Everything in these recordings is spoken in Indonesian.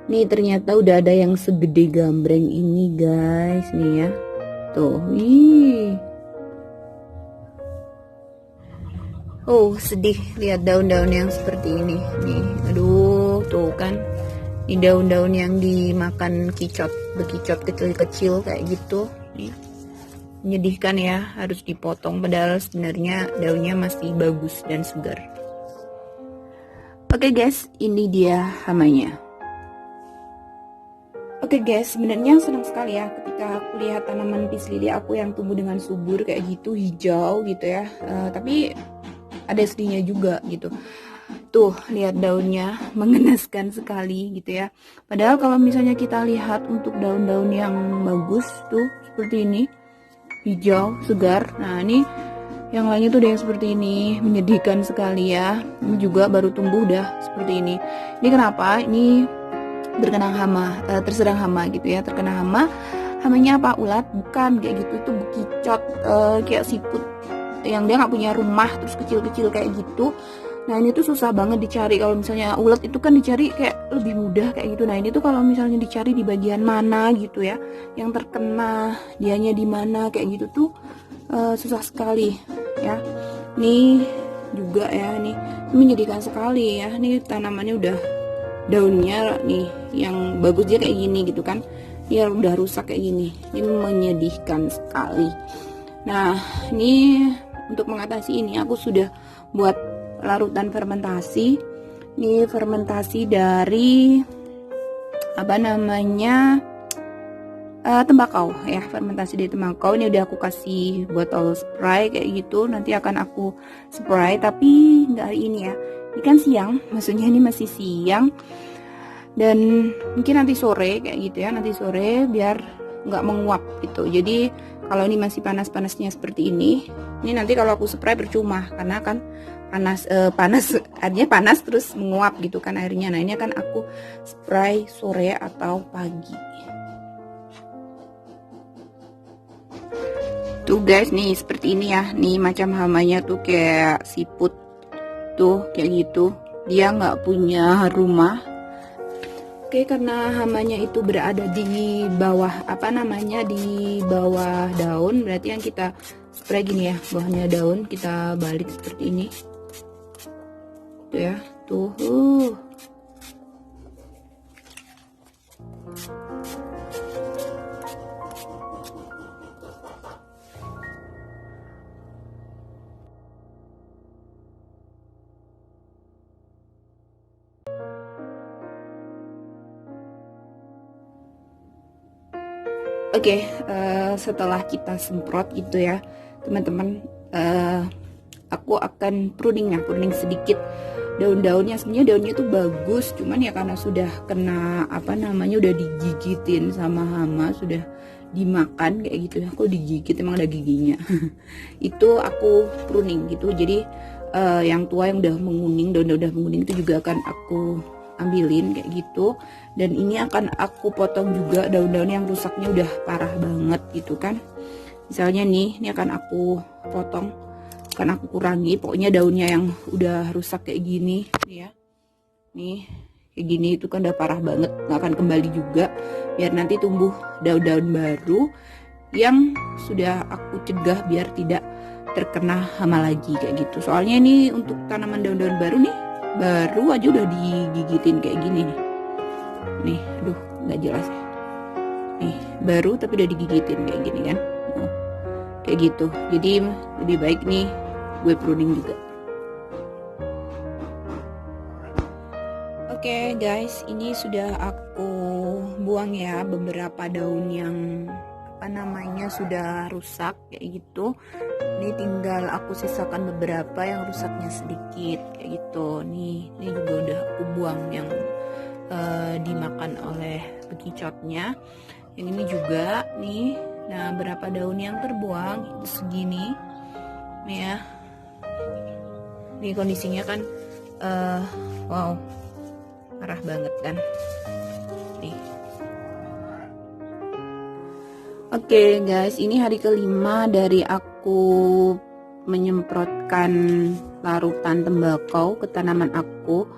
Nih ternyata udah ada yang segede gambreng ini guys, nih ya. Tuh, wih. Oh, sedih lihat daun-daun yang seperti ini. Nih, aduh, tuh kan. Ini daun-daun yang dimakan kicot, bekicot kecil-kecil kayak gitu. Nih, menyedihkan ya, harus dipotong padahal sebenarnya daunnya masih bagus dan segar. Oke guys, ini dia hamanya. Oke guys, sebenarnya senang sekali ya ketika aku lihat tanaman peace lily aku yang tumbuh dengan subur kayak gitu, hijau gitu ya. Tapi ada sedihnya juga gitu. Tuh, lihat daunnya mengenaskan sekali gitu ya. Padahal kalau misalnya kita lihat untuk daun-daun yang bagus tuh seperti ini, hijau, segar. Nah, ini yang lainnya tuh udah yang seperti ini, menyedihkan sekali ya. Ini juga baru tumbuh udah seperti ini. Ini kenapa? Ini terkena hama, terserang hama gitu ya, terkena hama. Hamanya apa? Ulat? Bukan, kayak gitu itu bekicot, kayak siput yang dia nggak punya rumah terus kecil-kecil kayak gitu. Nah ini tuh susah banget dicari. Kalau misalnya ulat itu kan dicari kayak lebih mudah kayak gitu. Nah ini tuh kalau misalnya dicari di bagian mana gitu ya, yang terkena dianya di mana kayak gitu tuh susah sekali ya. Nih juga ya, nih menyedihkan sekali ya. Nih tanamannya udah daunnya nih yang bagusnya kayak gini gitu kan, ya udah rusak kayak gini. Ini menyedihkan sekali. Nah ini untuk mengatasi ini aku sudah buat larutan fermentasi. Ini fermentasi dari apa namanya, tembakau ya, fermentasi dari tembakau. Ini udah aku kasih botol spray kayak gitu, nanti akan aku spray tapi nggak hari ini ya, ini kan siang, maksudnya ini masih siang dan mungkin nanti sore kayak gitu ya, nanti sore biar nggak menguap gitu. Jadi kalau ini masih panas-panasnya seperti ini nanti kalau aku spray percuma karena kan panas airnya panas terus menguap gitu kan airnya. Nah ini akan aku spray sore atau pagi. Tuh guys, nih seperti ini ya, nih macam hamanya tuh kayak siput tuh kayak gitu, dia nggak punya rumah. Oke, karena hamanya itu berada di bawah apa namanya, di bawah daun, berarti yang kita spray gini ya, bawahnya daun kita balik seperti ini tuh ya, tuh Oke, setelah kita semprot gitu ya teman-teman, aku akan pruning sedikit daun-daunnya. Sebenarnya daunnya tuh bagus, cuman ya karena sudah kena apa namanya, udah digigitin sama hama, sudah dimakan kayak gitu ya. Aku digigit, emang ada giginya. Itu aku pruning gitu. Jadi yang tua yang udah menguning, daun-daun udah menguning itu juga akan aku ambilin kayak gitu. Dan ini akan aku potong juga daun-daun yang rusaknya udah parah banget gitu kan. Misalnya nih, ini akan aku potong, akan aku kurangi. Pokoknya daunnya yang udah rusak kayak gini nih ya, nih kayak gini itu kan udah parah banget, nggak akan kembali juga. Biar nanti tumbuh daun-daun baru yang sudah aku cegah biar tidak terkena hama lagi kayak gitu. Soalnya ini untuk tanaman daun-daun baru nih, baru aja udah digigitin kayak gini nih, aduh nggak jelas ya, nih baru tapi udah digigitin kayak gini kan. Kayak gitu. Jadi lebih baik nih gue pruning juga. Oke guys, ini sudah aku buang ya beberapa daun yang apa namanya sudah rusak kayak gitu. Ini tinggal aku sisakan beberapa yang rusaknya sedikit kayak gitu. Nih, ini juga udah aku buang yang dimakan oleh bekicotnya. Yang ini juga nih. Nah, berapa daun yang terbuang segini nih ya. Nih kondisinya kan wow, parah banget kan nih. Oke guys, ini hari kelima dari aku menyemprotkan larutan tembakau ke tanaman aku.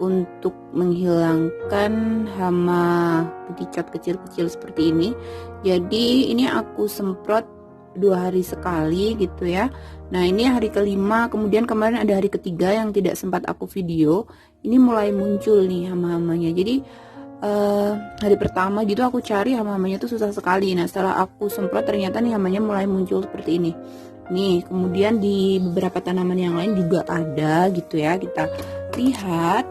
untuk menghilangkan hama bekicot kecil-kecil seperti ini. Jadi ini aku semprot 2 hari sekali gitu ya. Nah ini hari kelima, kemudian kemarin ada hari ketiga yang tidak sempat aku video. Ini mulai muncul nih hama-hamanya. Jadi hari pertama gitu aku cari hama-hamanya tuh susah sekali. Nah setelah aku semprot ternyata nih hamanya mulai muncul seperti ini. Nih kemudian di beberapa tanaman yang lain juga ada gitu ya. Kita lihat.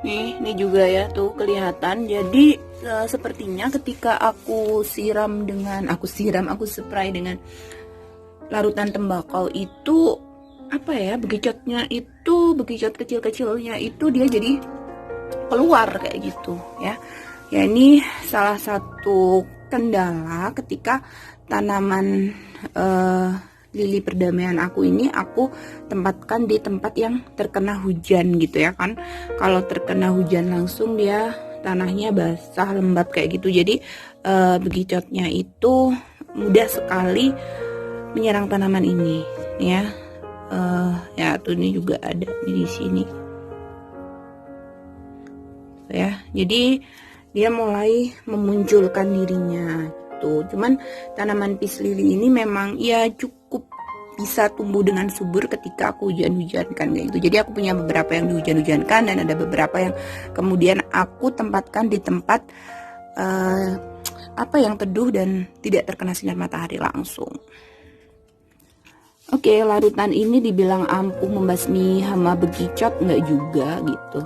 Nih, ini juga ya tuh kelihatan. Jadi sepertinya ketika aku spray dengan larutan tembakau itu apa ya, bekicot kecil-kecilnya itu dia jadi keluar kayak gitu ya. Ya ini salah satu kendala ketika tanaman lili perdamaian aku ini aku tempatkan di tempat yang terkena hujan gitu ya kan. Kalau terkena hujan langsung dia tanahnya basah lembab kayak gitu. Jadi bekicotnya itu mudah sekali menyerang tanaman ini ya. Ya tuh ini juga ada di sini ya. Jadi dia mulai memunculkan dirinya tuh. Cuman tanaman peace lily ini memang ya cukup bisa tumbuh dengan subur ketika aku hujan-hujankan kayak gitu. Jadi aku punya beberapa yang dihujan-hujankan dan ada beberapa yang kemudian aku tempatkan di tempat yang teduh dan tidak terkena sinar matahari langsung. Oke, larutan ini dibilang ampuh membasmi hama bekicot, enggak juga gitu.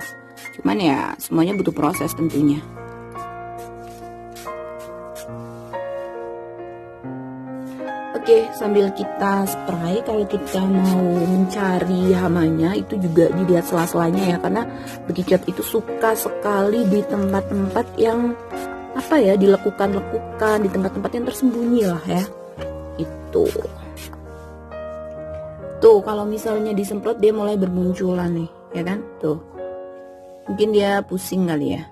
Cuman ya semuanya butuh proses tentunya. Oke, sambil kita spray, kalau kita mau mencari hamanya itu juga dilihat sela-selanya ya, karena bekicot itu suka sekali di tempat-tempat yang dilekukan-lekukan, di tempat-tempat yang tersembunyi lah ya. Itu. Tuh, kalau misalnya disemprot dia mulai bermunculan nih, ya kan? Tuh. Mungkin dia pusing kali ya.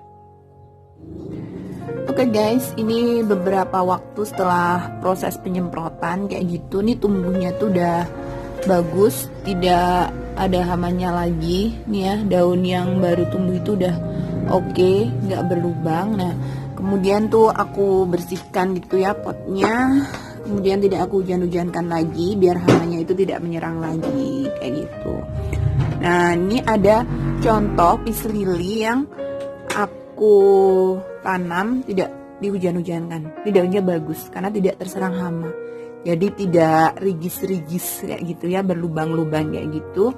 Oke guys, ini beberapa waktu setelah proses penyemprotan kayak gitu nih, tumbuhnya tuh udah bagus, tidak ada hamanya lagi nih ya. Daun yang baru tumbuh itu udah oke, nggak berlubang. Nah kemudian tuh aku bersihkan gitu ya potnya, kemudian tidak aku hujan-hujankan lagi biar hamanya itu tidak menyerang lagi kayak gitu. Nah ini ada contoh peace lily yang aku tanam tidak dihujan-hujankan. Ini daunnya bagus karena tidak terserang hama. Jadi tidak rigis-rigis kayak gitu ya, berlubang-lubang kayak gitu.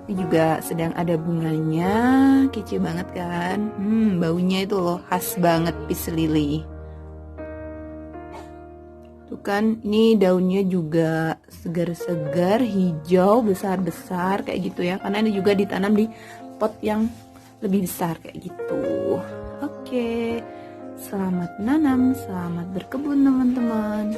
Ini juga sedang ada bunganya, kece banget kan. Baunya itu loh khas banget peace lily. Tuh kan, ini daunnya juga segar-segar, hijau, besar-besar kayak gitu ya. Karena ini juga ditanam di pot yang lebih besar kayak gitu. Oke, selamat nanam, selamat berkebun teman-teman.